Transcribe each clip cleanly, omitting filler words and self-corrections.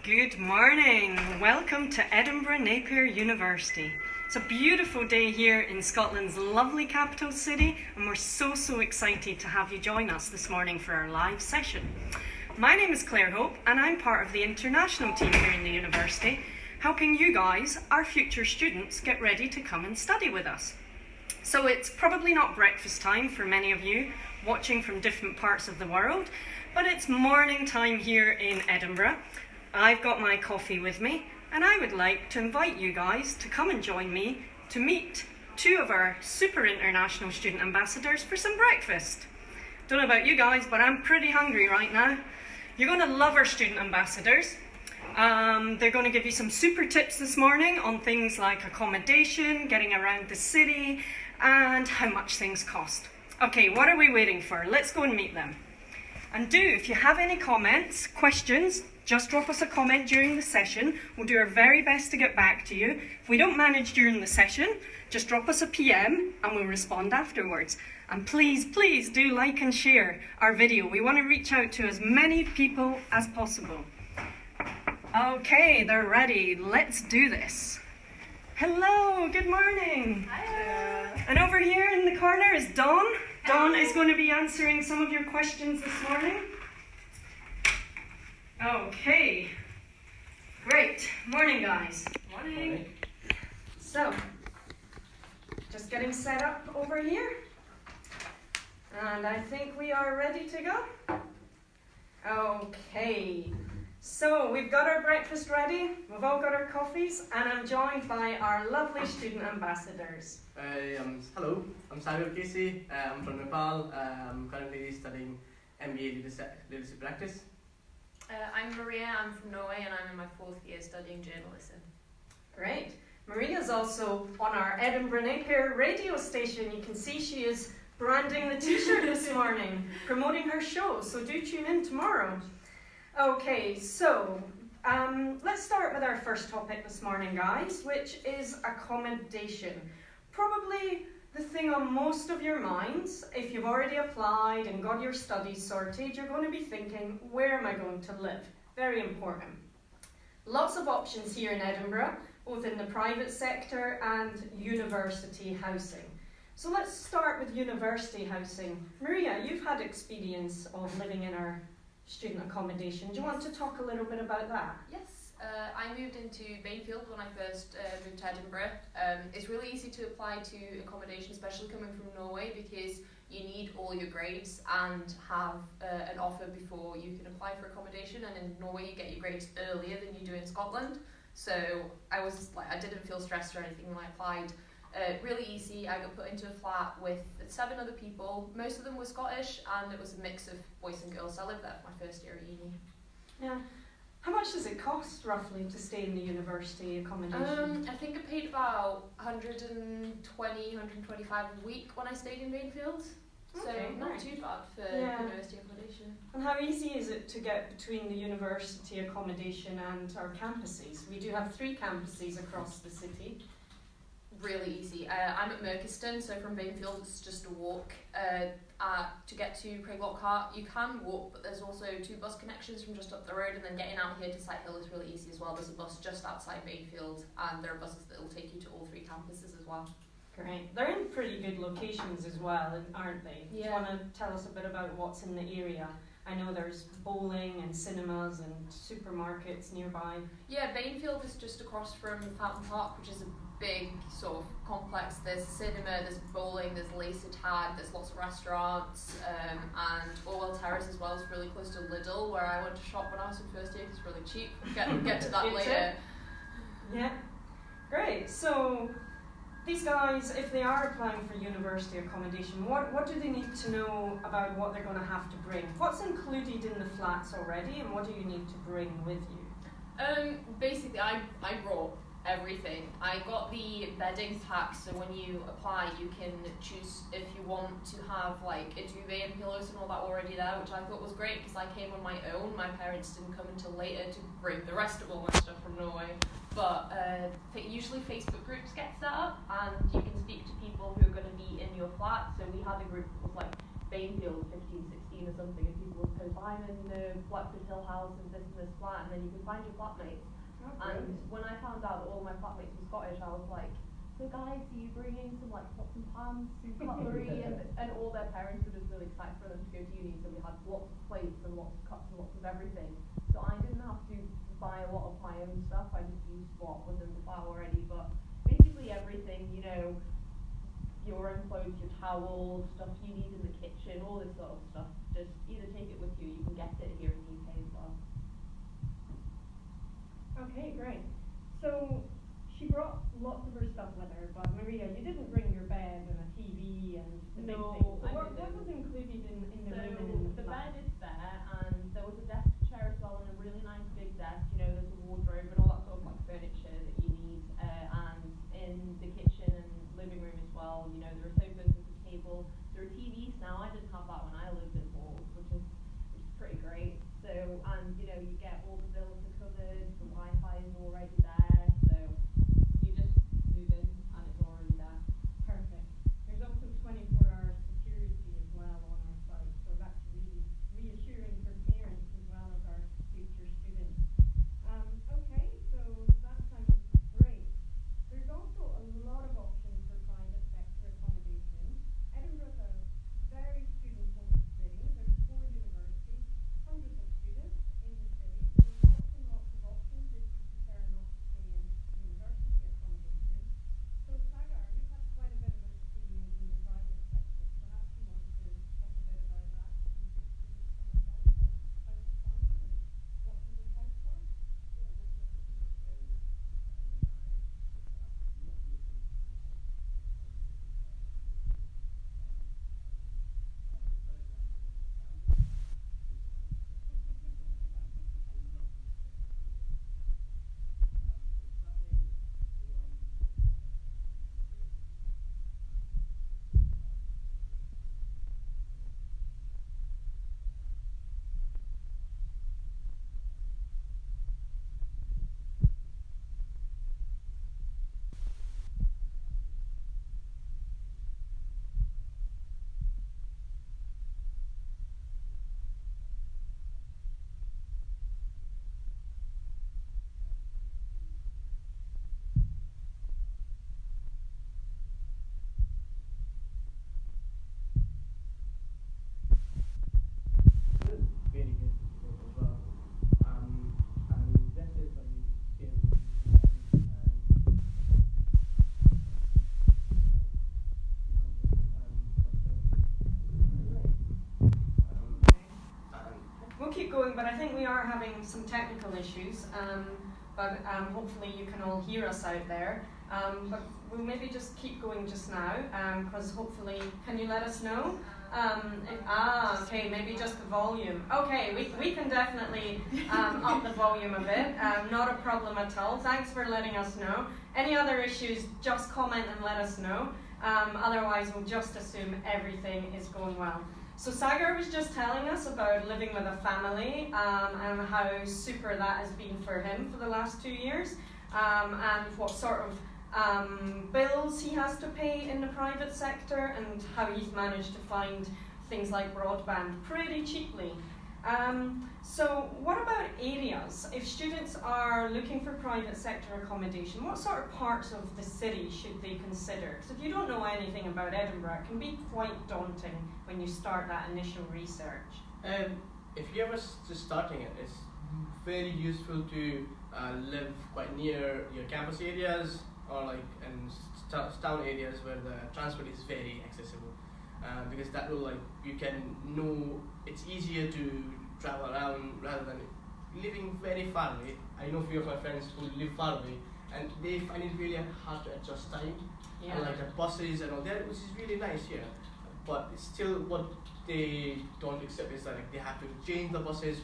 Good morning. Welcome to Edinburgh Napier University. It's a beautiful day here in Scotland's lovely capital city, and we're so excited to have you join us this morning for our live session. My name is Claire Hope, and I'm part of the international team here in the university, helping you guys, our future students, get ready to come and study with us. So it's probably not breakfast time for many of you watching from different parts of the world, but it's morning time here in Edinburgh. I've got my coffee with me, and I would like to invite you guys to come and join me to meet two of our super international student ambassadors for some breakfast. Don't know about you guys, but I'm pretty hungry right now. You're going to love our student ambassadors. They're going to give you some super tips this morning on things like accommodation, getting around the city, and how much things cost. Okay, what are we waiting for? Let's go and meet them. And if you have any comments, questions, just drop us a comment during the session. We'll do our very best to get back to you. If we don't manage during the session, just drop us a PM and we'll respond afterwards. And please do like and share our video. We want to reach out to as many people as possible. Okay, they're ready. Let's do this. Hello, good morning. Hi. And over here in the corner is Dawn. Dawn is going to be answering some of your questions this morning. Okay, great. Morning, guys. Morning. So, just getting set up over here. And I think we are ready to go. Okay, so we've got our breakfast ready, we've all got our coffees, and I'm joined by our lovely student ambassadors. Hello, I'm Sagar Casey. I'm from Nepal. I'm currently studying MBA Leadership Practice. I'm Maria, I'm from Norway, and I'm in my 4th year studying journalism. Great. Maria's also on our Edinburgh Napier radio station. You can see she is branding the t-shirt this morning, promoting her show, so do tune in tomorrow. Okay, so let's start with our first topic this morning, guys, which is accommodation. Probably the thing on most of your minds. If you've already applied and got your studies sorted, you're going to be thinking, where am I going to live? Very important. Lots of options here in Edinburgh, both in the private sector and university housing. So let's start with university housing. Maria, you've had experience of living in our student accommodation. Do you want to talk a little bit about that? Yes, I moved into Bainfield when I first moved to Edinburgh. It's really easy to apply to accommodation, especially coming from Norway, because you need all your grades and have an offer before you can apply for accommodation. And in Norway, you get your grades earlier than you do in Scotland. So I didn't feel stressed or anything when I applied. Really easy. I got put into a flat with 7 other people. Most of them were Scottish, and it was a mix of boys and girls. So I lived there for my first year at uni. Yeah. How much does it cost roughly to stay in the university accommodation? I think I paid about 120, 125 a week when I stayed in Bainfield. So Okay, not right. too bad for Yeah. university accommodation. And how easy is it to get between the university accommodation and our campuses? We do have 3 campuses across the city. Really easy. I'm at Merkiston, so from Bainfield it's just a walk. To get to Craiglockhart, you can walk, but there's also 2 bus connections from just up the road, and then getting out here to Sighthill is really easy as well. There's a bus just outside Bainfield, and there are buses that will take you to all 3 campuses as well. Great. They're in pretty good locations as well, aren't they? Do you Yeah. want to tell us a bit about what's in the area? I know there's bowling and cinemas and supermarkets nearby. Yeah, Bainfield is just across from Fountain Park, which is a big sort of complex. There's cinema, there's bowling, there's laser tag, there's lots of restaurants, and Orwell Terrace as well is really close to Lidl, where I went to shop when I was in first year because it's really cheap. We'll get to that Good later. tip. Yeah. Great. So these guys, if they are applying for university accommodation, what do they need to know about what they're going to have to bring? What's included in the flats already, and what do you need to bring with you? Basically, I brought everything. I got the bedding pack, so when you apply, you can choose if you want to have like a duvet and pillows and all that already there, which I thought was great because I came on my own. My parents didn't come until later to bring the rest of all my stuff from Norway. But usually Facebook groups get set up, and you can speak to people who are going to be in your flat. So we had a group of like Bainfield 15, 16 or something, and people would post, I'm in the Blackwood Hill house and this flat, and then you can find your flatmates. And when I found out that all my flatmates were Scottish, I was like, so guys, do you bring in some like pots and pans, some cutlery, and all their parents were just really excited for them to go to uni, so we had lots of plates and lots of cups and lots of everything. So I didn't have to buy a lot of my own stuff, I just used what was in the file already, but basically everything, you know, your own clothes, your towels, stuff you need in the kitchen, all this sort of stuff, just either take it with you, you can get it here in the UK as well. Okay, great. So she brought lots of her stuff with her, but Maria, you didn't bring your bed and a TV and the big No, things. So I what didn't. was included in the So room? the bed is there, and there was a desk chair as well, and a really nice big desk. You know, there's a wardrobe and all that sort of like furniture that you need. And in the kitchen and living room as well, you know, there are sofas, there's a table, there are TVs now. I didn't have that when I lived in Wales, which is pretty great. So, and you know, you get all the bills are covered, the Wi-Fi is already there, so you just move in and it's already there. Perfect. There's also 24-hour security as well on our site, so that's really reassuring for parents as well as our future students. Okay, so that sounds great. There's also a lot of options for private sector accommodation. Edinburgh's a very student-focused city. There's 4 universities, hundreds of students in the city, so lots and lots of options if you prefer not to stay in university accommodation. So Sagar, you've had quite a bit of experience in the private sector. Perhaps you want to talk a bit about that and give students some advice on how to find and what to look out for? Very good as well. And this is like We'll keep going, but I think we are having some technical issues. But hopefully you can all hear us out there. But we'll maybe just keep going just now, because hopefully, can you let us know? Okay, maybe just the volume. Okay, we can definitely up the volume a bit. Not a problem at all. Thanks for letting us know. Any other issues, just comment and let us know. Otherwise, we'll just assume everything is going well. So Sagar was just telling us about living with a family and how super that has been for him for the last 2 years, and what sort of bills he has to pay in the private sector, and how he's managed to find things like broadband pretty cheaply. So what about areas? If students are looking for private sector accommodation, what sort of parts of the city should they consider? Because if you don't know anything about Edinburgh, it can be quite daunting when you start that initial research. If you're just starting it, it's very useful to live quite near your campus areas, or like in town areas where the transport is very accessible. Because that will, like, you can know it's easier to travel around rather than living very far away. I know a few of my friends who live far away, and they find it really hard to adjust time. Yeah. And like the buses and all that, which is really nice here. But still, what they don't accept is that, like, they have to change the buses,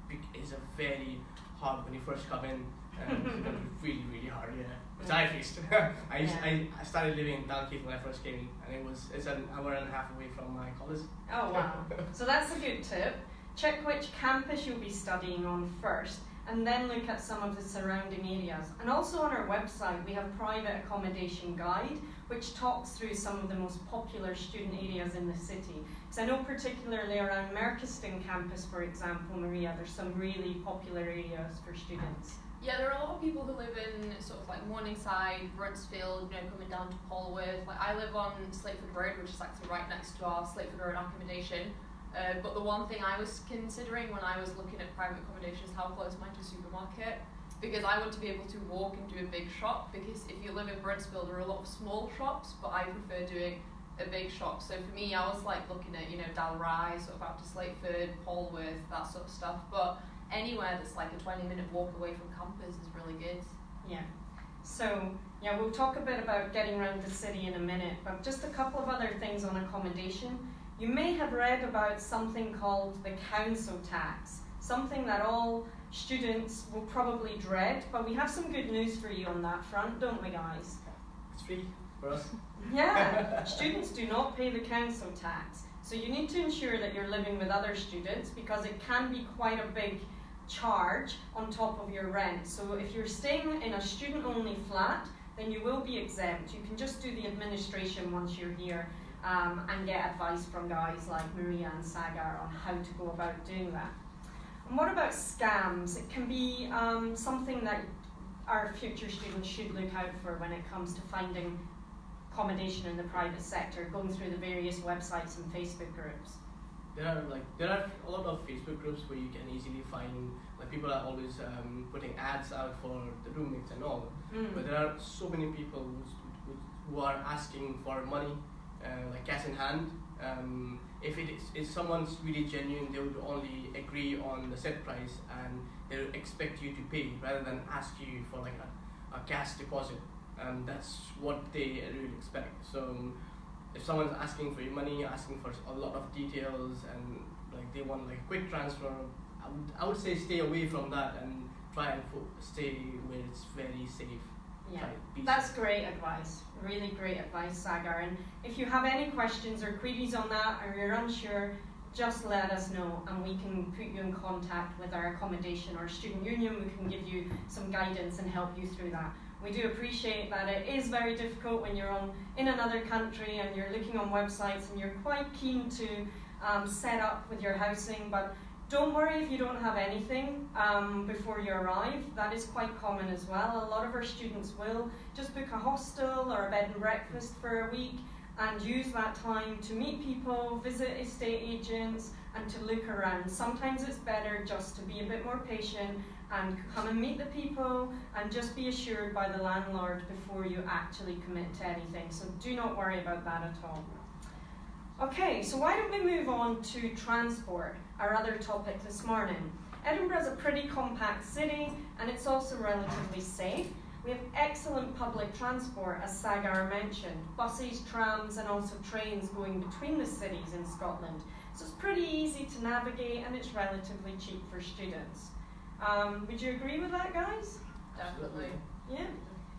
which is a very hard when you first come in. And it's gonna be really, really hard, yeah. Which I faced. I started living in Dalkeith when I first came, and it's an hour and a half away from my college. Oh wow. So that's a good tip. Check which campus you'll be studying on first, and then look at some of the surrounding areas. And also on our website we have private accommodation guide which talks through some of the most popular student areas in the city. Because I know particularly around Merchiston campus, for example, Maria, there's some really popular areas for students. Yeah, there are a lot of people who live in sort of like Morningside, Brunsfield, coming down to Polwarth. Like I live on Slateford Road, which is actually right next to our Slateford Road accommodation. But the one thing I was considering when I was looking at private accommodation is how close am I to a supermarket? Because I want to be able to walk and do a big shop, because if you live in Brunsfield there are a lot of small shops, but I prefer doing a big shop. So for me, I was like looking at, Dalry, sort of out to Slateford, Polwarth, that sort of stuff. But anywhere that's like a 20-minute walk away from campus is really good. Yeah. So, yeah, we'll talk a bit about getting around the city in a minute, but just a couple of other things on accommodation. You may have read about something called the council tax, something that all students will probably dread, but we have some good news for you on that front, don't we, guys? It's free for us. Yeah, students do not pay the council tax. So you need to ensure that you're living with other students, because it can be quite a big charge on top of your rent. So if you're staying in a student-only flat, then you will be exempt. You can just do the administration once you're here and get advice from guys like Maria and Sagar on how to go about doing that. And what about scams? It can be something that our future students should look out for when it comes to finding accommodation in the private sector, going through the various websites and Facebook groups. There are a lot of Facebook groups where you can easily find, like, people are always putting ads out for the roommates and all. But there are so many people who are asking for money, like cash in hand. If someone's really genuine, they would only agree on the set price and they would expect you to pay rather than ask you for like a cash deposit. And that's what they really expect. So if someone's asking for your money, asking for a lot of details, and like they want like quick transfer, I would say stay away from that and try and stay where it's very safe. Yeah, that's great advice. Really great advice, Sagar. And if you have any questions or queries on that, or you're unsure, just let us know and we can put you in contact with our accommodation or student union. We can give you some guidance and help you through that. We do appreciate that it is very difficult when you're in another country and you're looking on websites and you're quite keen to set up with your housing, but don't worry if you don't have anything before you arrive. That is quite common as well. A lot of our students will just book a hostel or a bed and breakfast for a week and use that time to meet people, visit estate agents, and to look around. Sometimes it's better just to be a bit more patient and come and meet the people and just be assured by the landlord before you actually commit to anything. So do not worry about that at all. Okay, so why don't we move on to transport, our other topic this morning. Edinburgh is a pretty compact city and it's also relatively safe. We have excellent public transport, as Sagar mentioned, buses, trams and also trains going between the cities in Scotland. So it's pretty easy to navigate and it's relatively cheap for students. Would you agree with that, guys? Definitely. Yeah.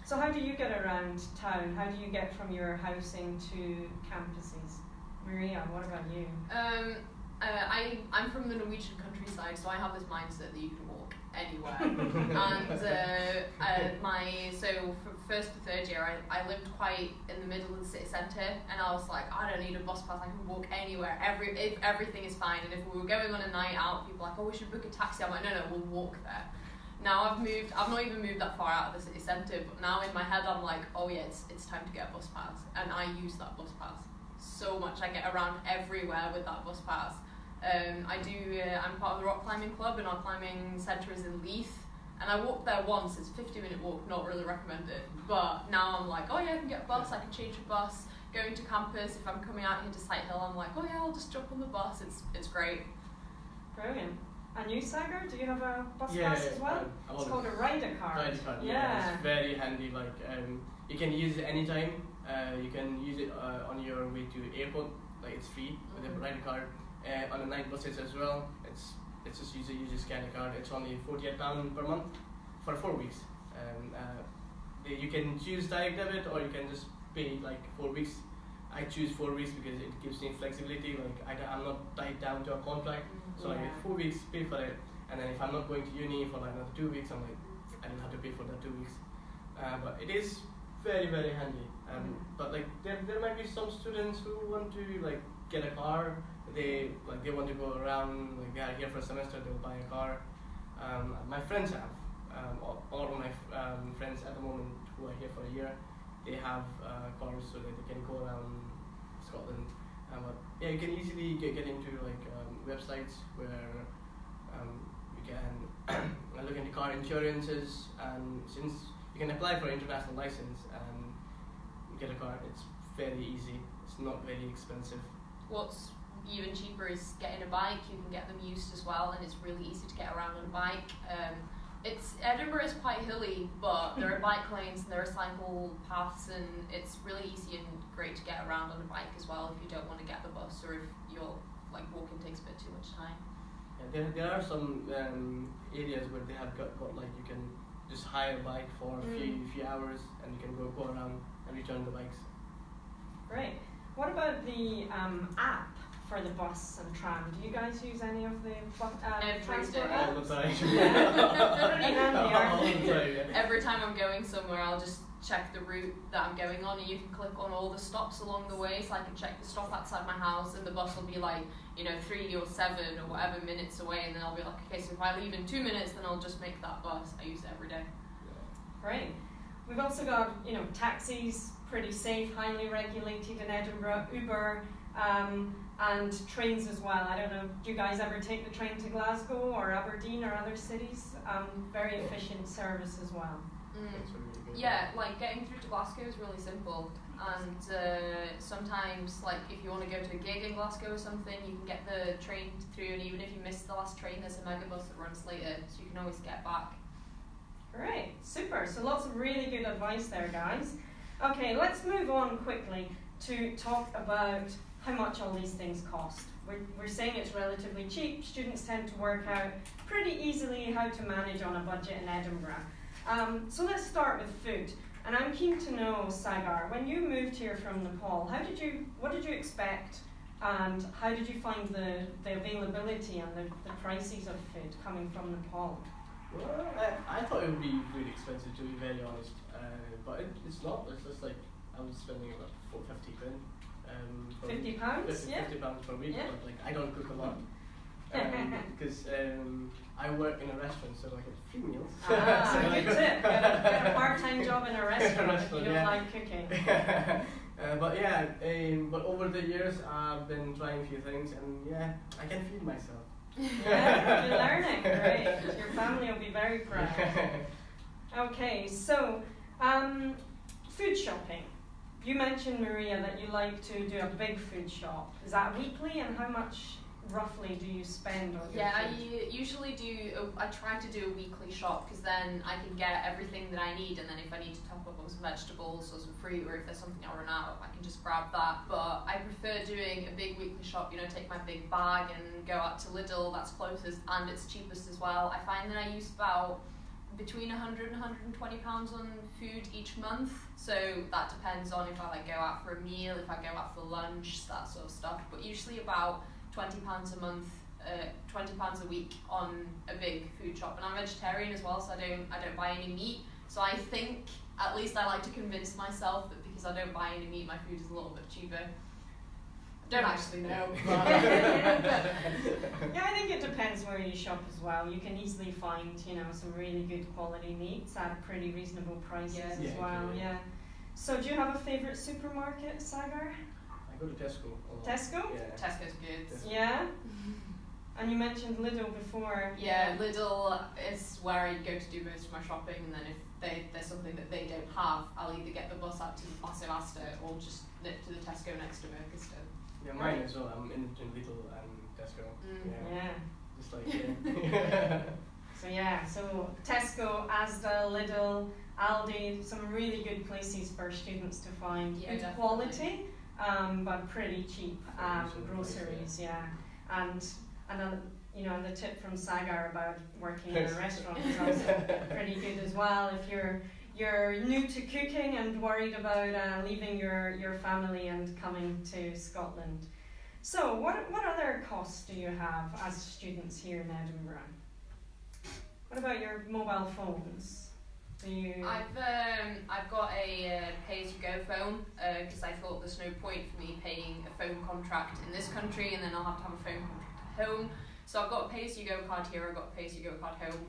So how do you get around town? How do you get from your housing to campuses? Maria, what about you? I'm from the Norwegian countryside, so I have this mindset that you can walk anywhere. And for first to third year, I lived quite in the middle of the city centre, and I was like, I don't need a bus pass, I can walk anywhere. If everything is fine, and if we were going on a night out, people are like, oh, we should book a taxi. I'm like, no, we'll walk there. Now I've not even moved that far out of the city centre, but now in my head I'm like, oh yeah, it's time to get a bus pass, and I use that bus pass so much. I get around everywhere with that bus pass. I'm part of the rock climbing club, and our climbing centre is in Leith, and I walked there once. It's a 50-minute walk, not really recommended, but now I'm like, oh yeah, I can get a bus, I can change a bus, going to campus. If I'm coming out here to Sighthill, I'm like, oh yeah, I'll just jump on the bus. It's great. Brilliant. And you, Sagar, do you have a bus pass as well? It's called a rider card. Rider card, yeah. It's very handy. Like you can use it anytime. You can use it on your way to airport. Like it's free with a rider card. On the night buses as well. It's just you just scan a card. It's only £48 per month for 4 weeks. You can choose direct debit or you can just pay like 4 weeks. I choose 4 weeks because it gives me flexibility. Like I'm not tied down to a contract. So like 4 weeks, pay for it, And then if I'm not going to uni for like another 2 weeks, I'm like, I don't have to pay for that 2 weeks. But it is very, very handy. But like there might be some students who want to like get a car. They want to go around. Like they are here for a semester, they'll buy a car. My friends have. All of my friends at the moment who are here for a year, they have cars so that they can go around Scotland. But yeah, you can easily get into like websites where you can look into car insurances, and since you can apply for an international license and get a car, it's very easy. It's not very expensive. What's even cheaper is getting a bike. You can get them used as well, and it's really easy to get around on a bike. Edinburgh is quite hilly, but there are bike lanes and there are cycle paths, and it's really easy and great to get around on a bike as well if you don't want to get the bus, or if you're like walking takes a bit too much time. Yeah, there are some areas where they have got like you can just hire a bike for a few hours, and you can go around and return the bikes. Great. What about the app for the bus and tram? Do you guys use any of the transport apps? All the time. Pretty handy, All aren't the they? time, yeah. Every time I'm going somewhere, I'll just check the route that I'm going on, and you can click on all the stops along the way, so I can check the stop outside my house, and the bus will be like, 3 or 7 or whatever minutes away, and then I'll be like, okay, so if I leave in 2 minutes, then I'll just make that bus. I use it every day. Great. We've also got, taxis, pretty safe, highly regulated in Edinburgh, Uber, and trains as well. I don't know, do you guys ever take the train to Glasgow or Aberdeen or other cities? Very efficient service as well. That's really good. Yeah, like getting through to Glasgow is really simple, and sometimes like if you want to go to a gig in Glasgow or something, you can get the train through, and even if you miss the last train, there's a megabus that runs later, so you can always get back. Great, super. So lots of really good advice there, guys. Okay, let's move on quickly to talk about how much all these things cost. We're saying it's relatively cheap. Students tend to work out pretty easily how to manage on a budget in Edinburgh. So let's start with food. And I'm keen to know, Sagar, when you moved here from Nepal, what did you expect, and how did you find the availability and the prices of food coming from Nepal? Well, I thought it would be really expensive, to be very honest. But it's not. It's just like I was spending about £50 £50, yeah. £50 per week, Yeah. but like I don't cook a lot. Because I work in a restaurant, so I get free meals. Good tip. Get a part-time job in a restaurant if you don't like cooking. But yeah, but over the years I've been trying a few things, and yeah, I can feed myself. Yeah, you're learning. Great. Your family will be very proud. Okay, so food shopping. You mentioned, Maria, that you like to do a big food shop. Is that weekly, and how much roughly do you spend on your Yeah, food? I usually I try to do a weekly shop, because then I can get everything that I need, and then if I need to top up on some vegetables or some fruit, or if there's something I run out, I can just grab that. But I prefer doing a big weekly shop, take my big bag and go out to Lidl, that's closest and it's cheapest as well. I find that I use about between £100 and £120 on food each month, so that depends on if I go out for a meal, if I go out for lunch, that sort of stuff, but usually about £20 a month, £20 a week on a big food shop. And I'm vegetarian as well, so I don't buy any meat. So I think, at least I like to convince myself that because I don't buy any meat, my food is a little bit cheaper. I don't actually know. But Yeah, I think it depends where you shop as well. You can easily find, some really good quality meats at pretty reasonable prices as well. Yeah. So do you have a favourite supermarket, Sagar? I go to Tesco a lot. Tesco? Yeah. Tesco's good. Yeah. And you mentioned Lidl before. Yeah, Lidl is where I go to do most of my shopping, and then if there's something that they don't have, I'll either get the bus out to Massive Astor or just nip to the Tesco next to Mercaston. Yeah, mine as well. I'm in Lidl and Tesco. Yeah. Just like So Tesco, Asda, Lidl, Aldi, some really good places for students to find Yeah, good definitely. quality, but pretty cheap groceries. Yeah, and the tip from Sagar about working in a restaurant is also pretty good as well. If you're new to cooking and worried about leaving your family and coming to Scotland. So what other costs do you have as students here in Edinburgh? What about your mobile phones? Do you? I've got a pay-as-you-go phone because I thought there's no point for me paying a phone contract in this country and then I'll have to have a phone contract at home. So I've got a pay-as-you-go card here, I've got a pay-as-you-go card home.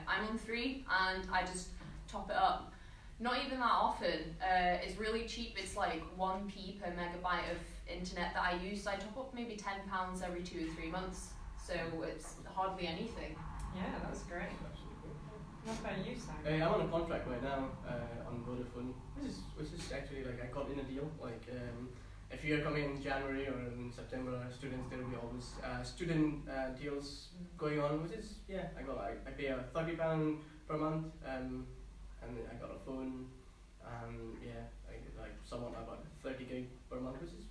I'm on 3 and I just top it up. Not even that often. It's really cheap. It's like 1p per megabyte of internet that I use. So I top up maybe £10 every 2 or 3 months. So it's hardly anything. Yeah, that's great. What about you, Sam? I'm on a contract right now on Vodafone, which is actually like I got in a deal. Like if you're coming in January or in September, students there will be always student deals going on, which is I pay a £30 per month, and I got a phone, and I get like somewhat about 30 gig per month, which is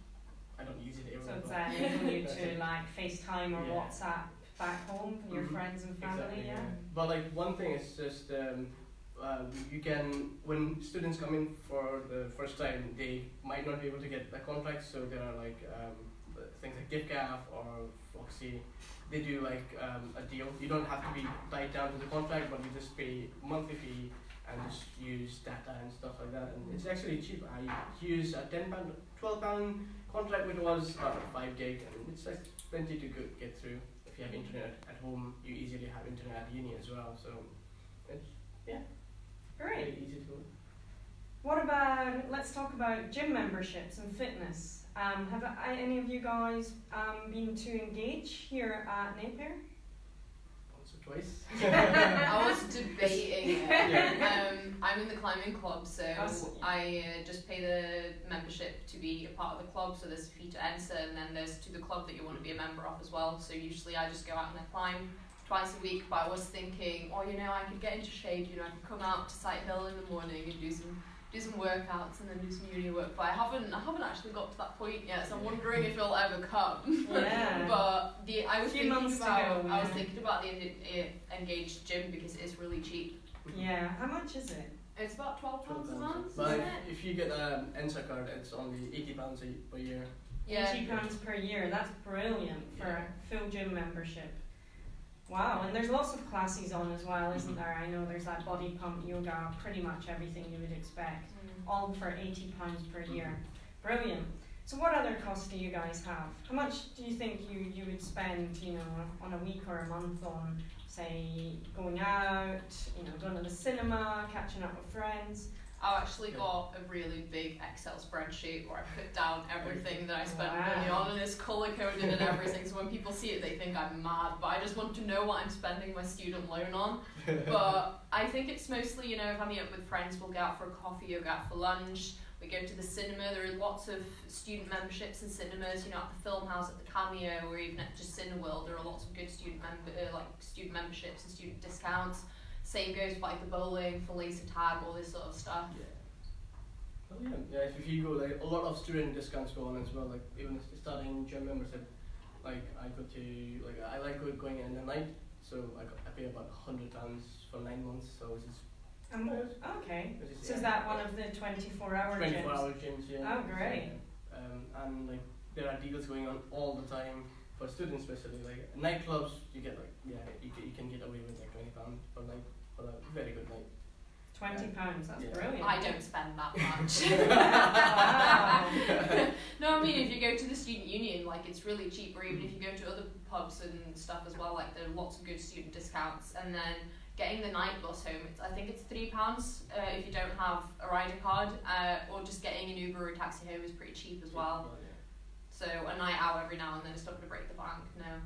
I don't use it So every it's month. enable you to like FaceTime or Yeah. WhatsApp back home from your friends and family, Exactly, yeah? But like one thing is just you can, when students come in for the first time, they might not be able to get a contract, so there are like things like GiftGaff or Foxy. They do like a deal. You don't have to be tied down to the contract, but you just pay monthly fee and just use data and stuff like that. And it's actually cheap. I use a £10, £12 contract, which was about 5 gig, and it's like plenty to get through. If you have internet at home, you easily have internet at uni as well. So it's Great. very easy to. What about, let's talk about gym memberships and fitness. Have any of you guys been to Engage here at Napier? Once or twice. I was debating it. Yeah. I'm in the climbing club, so I just pay the membership to be a part of the club. So there's a fee to enter, and then there's to the club that you want to be a member of as well. So usually I just go out and I climb twice a week. But I was thinking, I could get into shape. I could come out to Sight Hill in the morning and do some workouts and then do some uni work. But I haven't actually got to that point yet. So I'm wondering if it'll ever come. Yeah. But I was thinking about the Engaged gym because it is really cheap. Yeah. How much is it? It's about £12 a month, But isn't it? if you get an NSA card, it's only £80 per year. Yeah. £80 per year. That's brilliant for a full gym membership. Wow, and there's lots of classes on as well, isn't there? I know there's that body pump, yoga, pretty much everything you would expect, all for £80 per year. Brilliant. So what other costs do you guys have? How much do you think you would spend, on a week or a month on, say, going out, going to the cinema, catching up with friends? I've actually got a really big Excel spreadsheet where I put down everything that I spend money on, and it's color coded and everything. So when people see it, they think I'm mad. But I just want to know what I'm spending my student loan on. But I think it's mostly, if I meet up with friends, we'll go out for a coffee or go out for lunch. We go to the cinema. There are lots of student memberships in cinemas. At the Film House, at the Cameo, or even at just Cineworld. There are lots of good student memberships and student discounts. Same goes for like the bowling, for laser tag, all this sort of stuff. Yeah. Oh yeah. If you go, like a lot of student discounts go on as well. Like even starting gym membership, like I go to I like going in the night, so I pay about £100 for 9 months. So it's just. Okay. So is that one of the 24-hour gyms? 24-hour gyms, yeah. Oh, great. And like there are deals going on all the time for students, especially like nightclubs. You get you can get away with like £20 per night for a very good night. £20, that's brilliant. I don't spend that much. Wow. No, I mean if you go to the student union, it's really cheap. Or even if you go to other pubs and stuff as well, there are lots of good student discounts. And then getting the night bus home, I think it's £3 if you don't have a rider card, or just getting an Uber or a taxi home is pretty cheap as well. So a night out every now and then is not going to break the bank, no.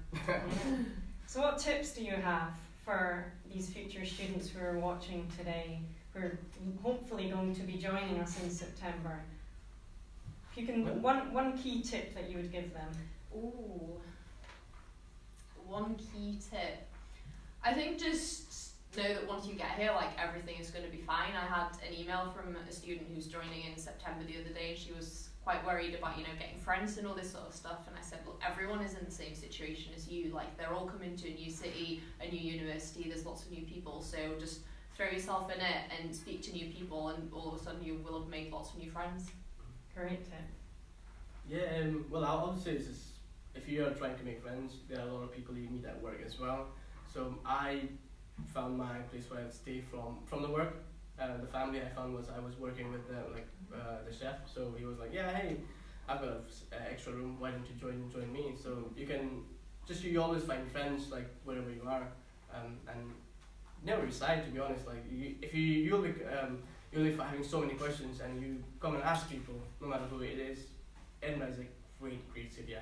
So what tips do you have for these future students who are watching today, who are hopefully going to be joining us in September? If you can, one key tip that you would give them. Ooh, one key tip. I think just know that once you get here, everything is going to be fine. I had an email from a student who's joining in September the other day, and she was quite worried about, getting friends and all this sort of stuff. And I said, look, everyone is in the same situation as you. They're all coming to a new city, a new university. There's lots of new people. So just throw yourself in it and speak to new people, and all of a sudden you will have made lots of new friends. Great tip. Yeah, well, I would say is if you are trying to make friends, there are a lot of people you meet at work as well. So I found my place where I'd stay from the work. The family I found was I was working with the chef, so he was like, yeah, hey, I've got an extra room. Why don't you join me? So you always find friends like wherever you are, and never decide, to be honest. Like you'll be having so many questions, and you come and ask people, no matter who it is. Edinburgh is a great city. I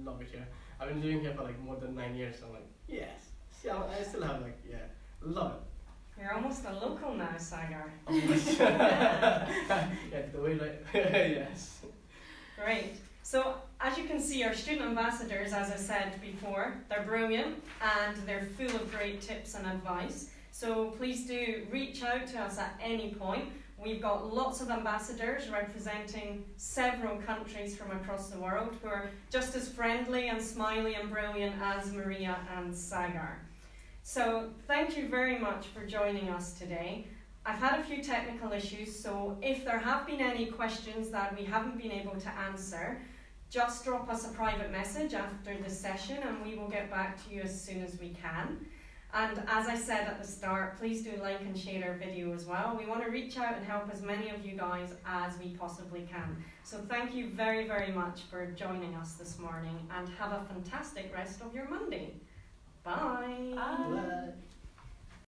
love it here. I've been living here for like more than 9 years. So I'm like, yes. See, I still have love it. You're almost a local now, Sagar. Yeah, the way like yes. Great. So as you can see, our student ambassadors, as I said before, they're brilliant and they're full of great tips and advice. So please do reach out to us at any point. We've got lots of ambassadors representing several countries from across the world who are just as friendly and smiley and brilliant as Maria and Sagar. So thank you very much for joining us today. I've had a few technical issues, so if there have been any questions that we haven't been able to answer, just drop us a private message after the session and we will get back to you as soon as we can. And as I said at the start, please do like and share our video as well. We want to reach out and help as many of you guys as we possibly can. So thank you very, very much for joining us this morning and have a fantastic rest of your Monday. Bye. Bye. Bye.